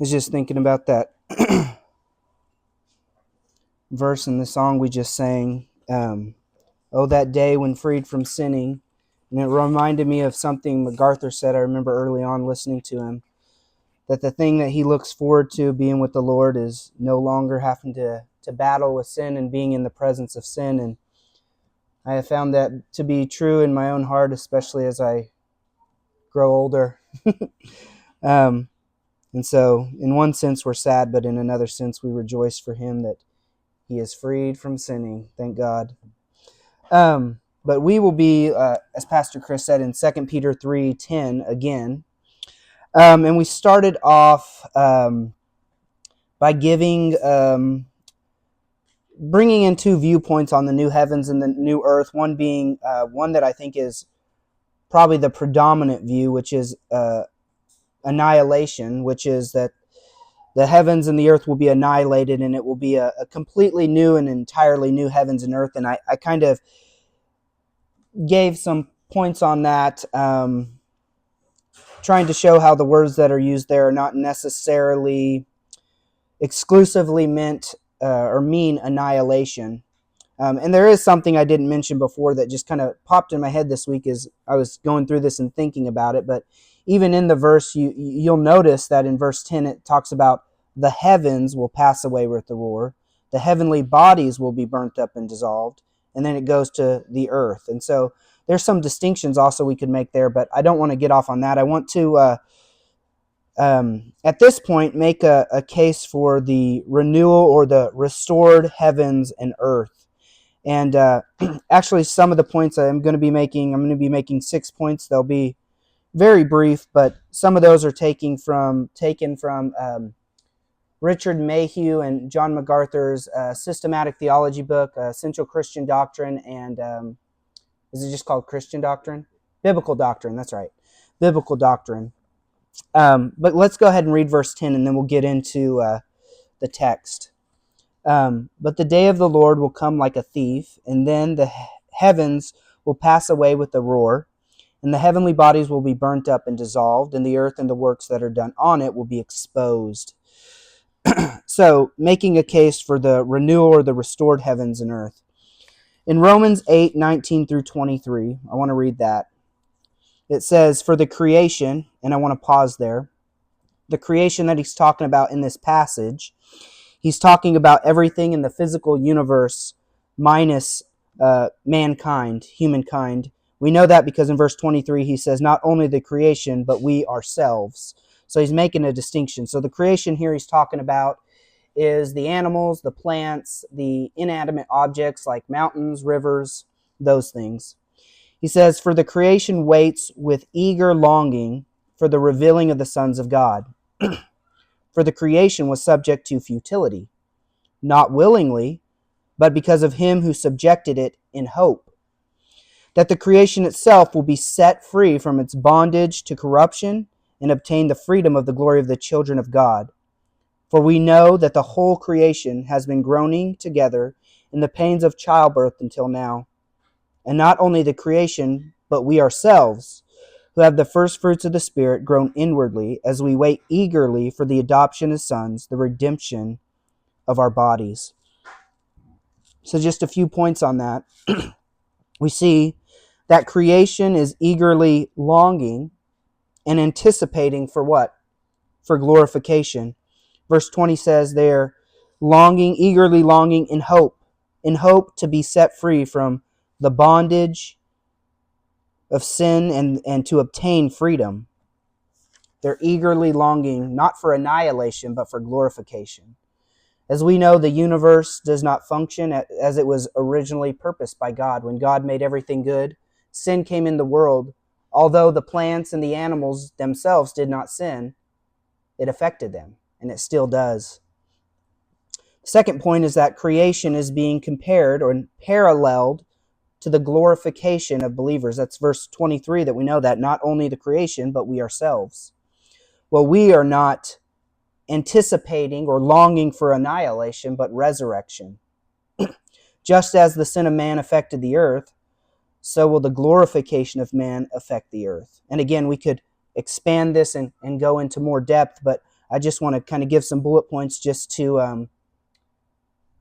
was just thinking about that verse in the song we just sang. Oh, that day when freed from sinning. And it reminded me of something MacArthur said. I remember early on listening to him, that the thing that he looks forward to being with the Lord is no longer having to battle with sin and being in the presence of sin. And I have found that to be true in my own heart, especially as I grow older. um, and so in one sense we're sad, but in another sense we rejoice for him that he is freed from sinning. Thank God. But we will be, as Pastor Chris said, in 2 Peter 3:10 again. And we started off by bringing in two viewpoints on the new heavens and the new earth, one being one that I think is probably the predominant view, which is annihilation, which is that the heavens and the earth will be annihilated and it will be a completely new and entirely new heavens and earth. And I kind of gave some points on that, trying to show how the words that are used there are not necessarily exclusively meant or mean annihilation. And there is something I didn't mention before that just kind of popped in my head this week as I was going through this and thinking about it. But even in the verse, you'll notice that in verse 10 it talks about the heavens will pass away with the roar, the heavenly bodies will be burnt up and dissolved, and then it goes to the earth. And so there's some distinctions also we could make there, but I don't want to get off on that. I want to at this point make a case for the renewal or the restored heavens and earth. And actually some of the points I'm going to be making 6 points. They'll be very brief, but some of those are taken from Richard Mayhew and John MacArthur's systematic theology book, Essential Christian Doctrine, and is it just called Christian Doctrine? Biblical Doctrine, that's right. Biblical Doctrine. But let's go ahead and read verse 10, and then we'll get into the text. But the day of the Lord will come like a thief, and then the heavens will pass away with a roar, and the heavenly bodies will be burnt up and dissolved, and the earth and the works that are done on it will be exposed. So, making a case for the renewal or the restored heavens and earth. In Romans 8:19 through 23, I want to read that. It says, for the creation, and I want to pause there, the creation that he's talking about in this passage, he's talking about everything in the physical universe minus mankind, humankind. We know that because in verse 23 he says, not only the creation, but we ourselves. So he's making a distinction. So the creation here he's talking about is the animals, the plants, the inanimate objects like mountains, rivers, those things. He says, for the creation waits with eager longing for the revealing of the sons of God. For the creation was subject to futility, not willingly, but because of him who subjected it in hope, that the creation itself will be set free from its bondage to corruption and obtain the freedom of the glory of the children of God. For we know that the whole creation has been groaning together in the pains of childbirth until now. And not only the creation, but we ourselves, who have the first fruits of the Spirit, groan inwardly as we wait eagerly for the adoption as sons, the redemption of our bodies. So just a few points on that. We see that creation is eagerly longing and anticipating for what? For glorification. Verse 20 says they're eagerly longing in hope to be set free from the bondage of sin and to obtain freedom. They're eagerly longing not for annihilation, but for glorification. As we know, the universe does not function as it was originally purposed by God. When God made everything good, sin came in the world. Although the plants and the animals themselves did not sin, it affected them, and it still does. The second point is that creation is being compared or paralleled to the glorification of believers. That's verse 23 that we know that not only the creation, but we ourselves. Well, we are not anticipating or longing for annihilation, but resurrection. Just as the sin of man affected the earth, so will the glorification of man affect the earth. And again, we could expand this and go into more depth, but I just want to kind of give some bullet points just to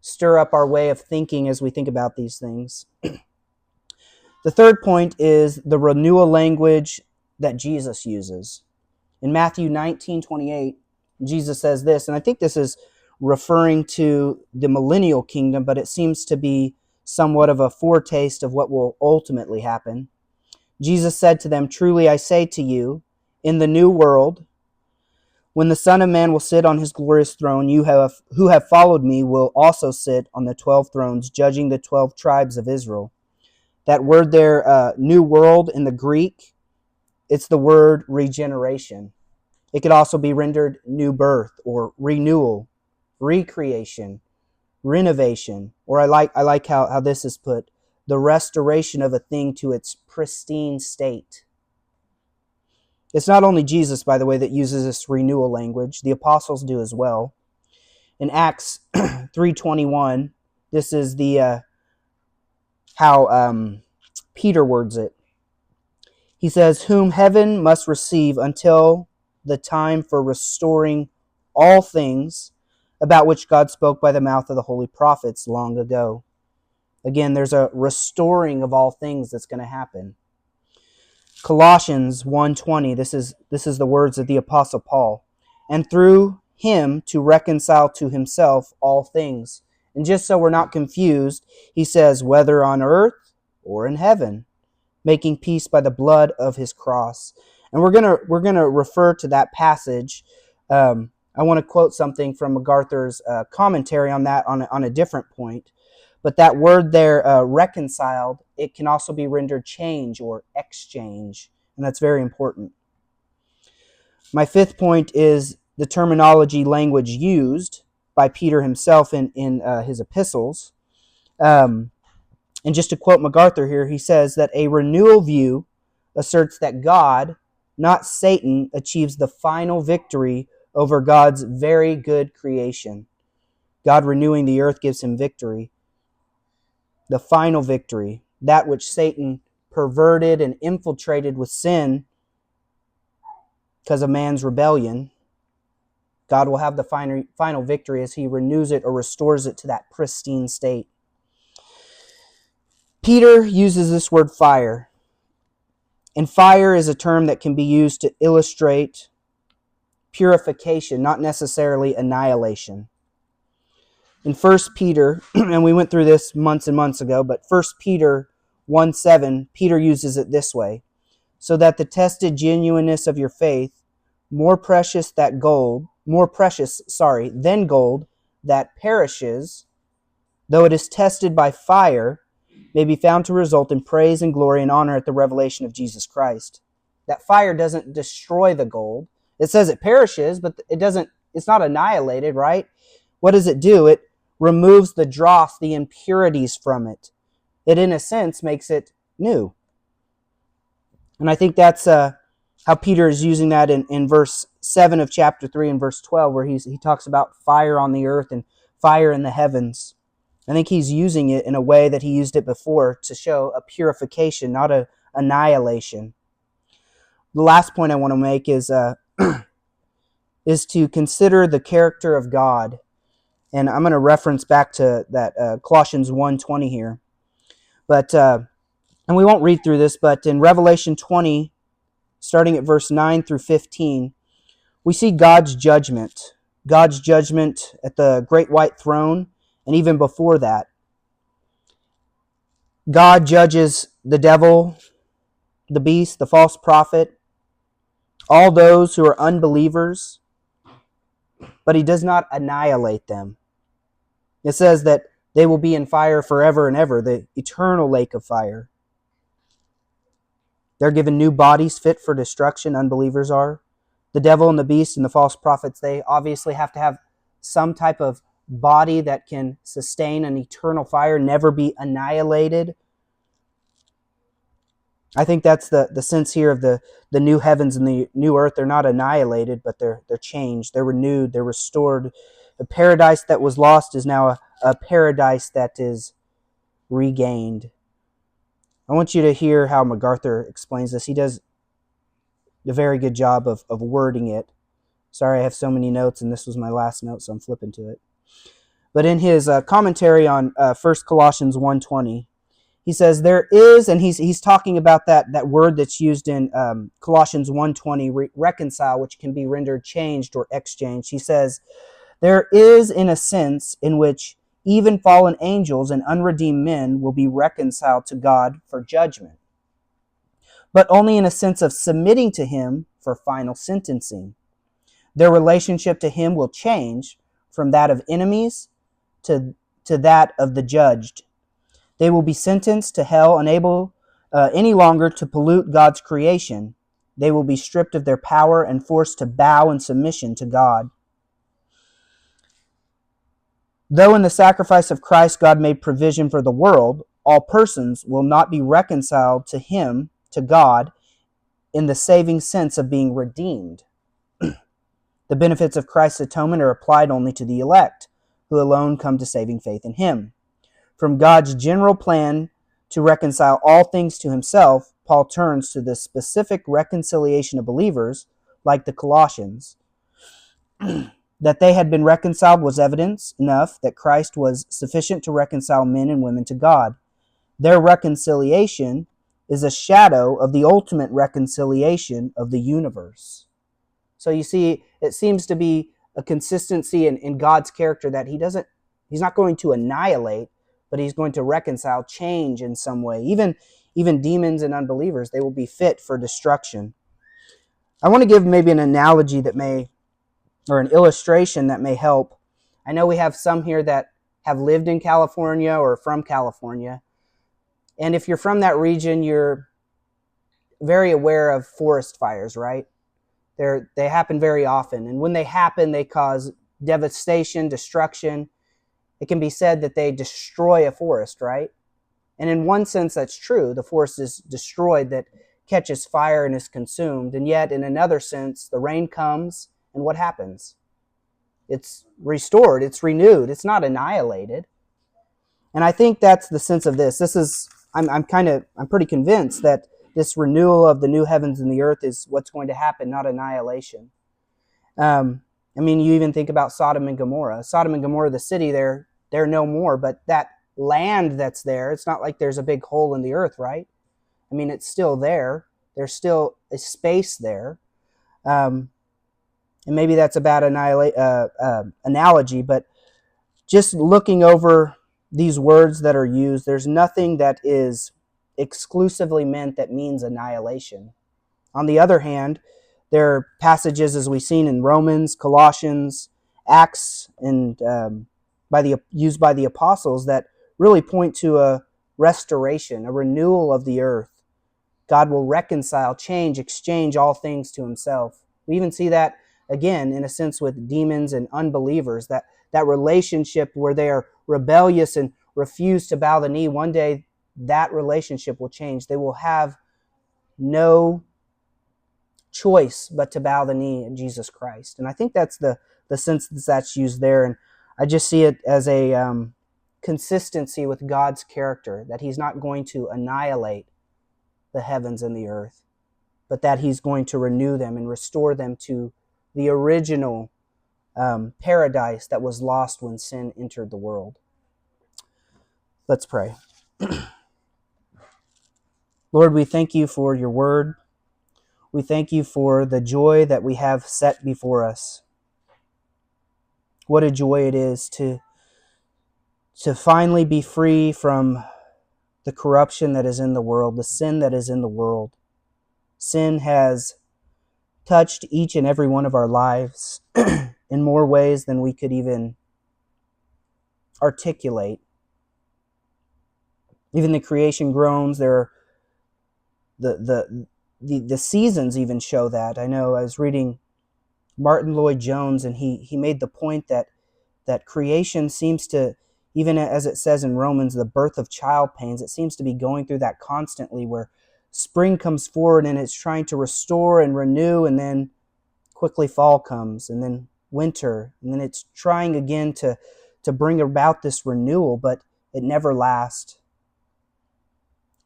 stir up our way of thinking as we think about these things. The third point is the renewal language that Jesus uses. In Matthew 19:28, Jesus says this, and I think this is referring to the millennial kingdom, but it seems to be somewhat of a foretaste of what will ultimately happen. Jesus said to them, "Truly I say to you, in the new world, when the Son of Man will sit on his glorious throne, you who have followed me will also sit on the 12 thrones, judging the 12 tribes of Israel." That word there, new world in the Greek, it's the word regeneration. It could also be rendered new birth or renewal, recreation, renovation, or I like how this is put, the restoration of a thing to its pristine state. It's not only Jesus, by the way, that uses this renewal language. The apostles do as well. In Acts 3:21, this is the how Peter words it. He says, "Whom heaven must receive until the time for restoring all things, about which God spoke by the mouth of the holy prophets long ago." Again, there's a restoring of all things that's going to happen. Colossians 1:20, this is the words of the Apostle Paul. "And through him to reconcile to himself all things." And just so we're not confused, he says, "whether on earth or in heaven, making peace by the blood of his cross." And we're gonna refer to that passage. I want to quote something from MacArthur's commentary on that on a different point. But that word there, reconciled, it can also be rendered change or exchange, and that's very important. My fifth point is the terminology language used by Peter himself in his epistles. And just to quote MacArthur here, he says that a renewal view asserts that God, not Satan, achieves the final victory over God's very good creation. God renewing the earth gives him victory. The final victory, that which Satan perverted and infiltrated with sin because of man's rebellion, God will have the final victory as he renews it or restores it to that pristine state. Peter uses this word fire. And fire is a term that can be used to illustrate purification, not necessarily annihilation. In 1 Peter, and we went through this months and months ago, but 1 Peter 1:7, Peter uses it this way: "So that the tested genuineness of your faith, more precious than gold that perishes, though it is tested by fire, may be found to result in praise and glory and honor at the revelation of Jesus Christ." That fire doesn't destroy the gold. It says it perishes, but it's not annihilated, right? What does it do? It removes the dross, the impurities from it. It, in a sense, makes it new. And I think that's how Peter is using that in verse 7 of chapter 3 and verse 12, where he talks about fire on the earth and fire in the heavens. I think he's using it in a way that he used it before to show a purification, not an annihilation. The last point I want to make is to consider the character of God. And I'm going to reference back to that Colossians 1:20 here. But and we won't read through this, but in Revelation 20, starting at verse 9 through 15, we see God's judgment. God's judgment at the great white throne, and even before that. God judges the devil, the beast, the false prophet, all those who are unbelievers, but he does not annihilate them. It says that they will be in fire forever and ever, the eternal lake of fire. They're given new bodies fit for destruction, unbelievers are. The devil and the beast and the false prophets, they obviously have to have some type of body that can sustain an eternal fire, never be annihilated. I think that's the sense here of the new heavens and the new earth. They're not annihilated, but they're changed, they're renewed, they're restored. The paradise that was lost is now a paradise that is regained. I want you to hear how MacArthur explains this. He does a very good job of wording it. Sorry, I have so many notes, and this was my last note, so I'm flipping to it. But in his commentary on 1 Colossians 1:20, he says there is, and he's talking about that word that's used in Colossians 1:20, reconcile, which can be rendered changed or exchanged. He says, there is in a sense in which even fallen angels and unredeemed men will be reconciled to God for judgment, but only in a sense of submitting to him for final sentencing. Their relationship to him will change from that of enemies to that of the judged. They will be sentenced to hell, unable any longer to pollute God's creation. They will be stripped of their power and forced to bow in submission to God. Though in the sacrifice of Christ God made provision for the world, all persons will not be reconciled to him, to God, in the saving sense of being redeemed. The benefits of Christ's atonement are applied only to the elect, who alone come to saving faith in him. From God's general plan to reconcile all things to himself, Paul turns to the specific reconciliation of believers, like the Colossians. That they had been reconciled was evidence enough that Christ was sufficient to reconcile men and women to God. Their reconciliation is a shadow of the ultimate reconciliation of the universe. So you see, it seems to be a consistency in God's character that he's not going to annihilate, but he's going to reconcile, change in some way. Even demons and unbelievers, they will be fit for destruction. I want to give maybe an analogy that may, or an illustration that may help. I know we have some here that have lived in California or from California. And if you're from that region, you're very aware of forest fires, right? They happen very often. And when they happen, they cause devastation, destruction. It can be said that they destroy a forest, right? And in one sense, that's true. The forest is destroyed, that catches fire and is consumed. And yet, in another sense, the rain comes, and what happens? It's restored, it's renewed, it's not annihilated. And I think that's the sense of this. I'm pretty convinced that this renewal of the new heavens and the earth is what's going to happen, not annihilation. I mean, you even think about Sodom and Gomorrah. Sodom and Gomorrah, the city, they're no more, but that land that's there, it's not like there's a big hole in the earth, right? I mean, it's still there. There's still a space there. And maybe that's a bad analogy, but just looking over these words that are used, there's nothing that is exclusively meant that means annihilation. On the other hand, there are passages, as we've seen in Romans, Colossians, Acts, and used by the apostles, that really point to a restoration, a renewal of the earth. God will reconcile, change, exchange all things to himself. We even see that again, in a sense, with demons and unbelievers, that relationship where they are rebellious and refuse to bow the knee. One day, that relationship will change. They will have no choice but to bow the knee in Jesus Christ. And I think that's the sense that's used there. And I just see it as a consistency with God's character, that he's not going to annihilate the heavens and the earth, but that he's going to renew them and restore them to the original paradise that was lost when sin entered the world. Let's pray. Lord, we thank you for your word. We thank you for the joy that we have set before us. What a joy it is to finally be free from the corruption that is in the world, the sin that is in the world. Sin has touched each and every one of our lives in more ways than we could even articulate. Even the creation groans. There are the seasons even show that. I know I was reading Martin Lloyd-Jones, and he made the point that creation seems to, even as it says in Romans, the birth of child pains, it seems to be going through that constantly, where spring comes forward and it's trying to restore and renew, and then quickly fall comes, and then winter, and then it's trying again to bring about this renewal, but it never lasts.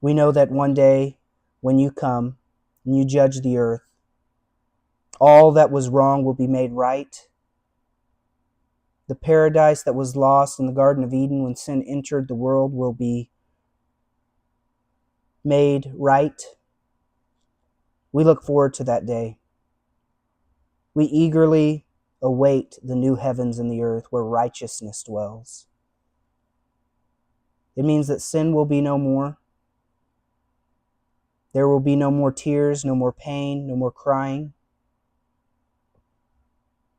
We know that one day when you come and you judge the earth, All that was wrong will be made right. The paradise that was lost in the Garden of Eden when sin entered the world will be made right. We look forward to that day. We eagerly await the new heavens and the earth where righteousness dwells. It means that sin will be no more. There will be no more tears, no more pain, no more crying.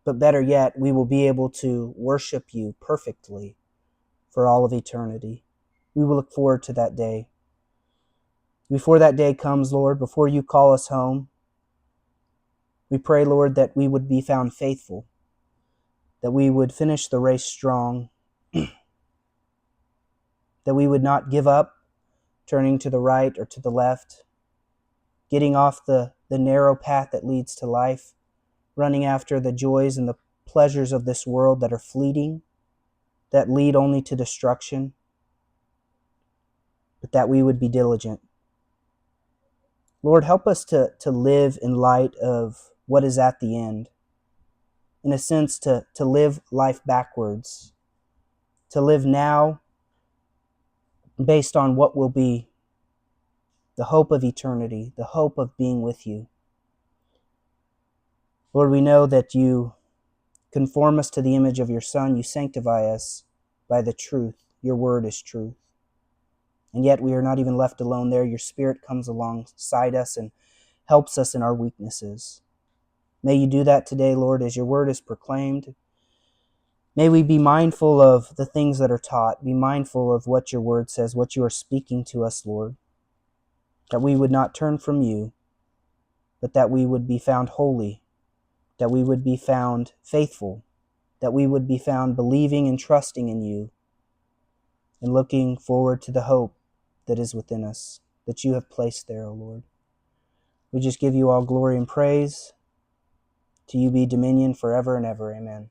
But better yet, we will be able to worship you perfectly for all of eternity. We will look forward to that day. Before that day comes, Lord, before you call us home, we pray, Lord, that we would be found faithful, that we would finish the race strong, that we would not give up, turning to the right or to the left, getting off the narrow path that leads to life, running after the joys and the pleasures of this world that are fleeting, that lead only to destruction, but that we would be diligent. Lord, help us to live in light of what is at the end. In a sense, to live life backwards, to live now based on what will be, the hope of eternity, the hope of being with you. Lord, we know that you conform us to the image of your Son. You sanctify us by the truth. Your word is truth. And yet we are not even left alone there. Your Spirit comes alongside us and helps us in our weaknesses. May you do that today, Lord, as your word is proclaimed. May we be mindful of the things that are taught, be mindful of what your word says, what you are speaking to us, Lord, that we would not turn from you, but that we would be found holy, that we would be found faithful, that we would be found believing and trusting in you, and looking forward to the hope that is within us, that you have placed there, O Lord. We just give you all glory and praise. To you be dominion forever and ever. Amen.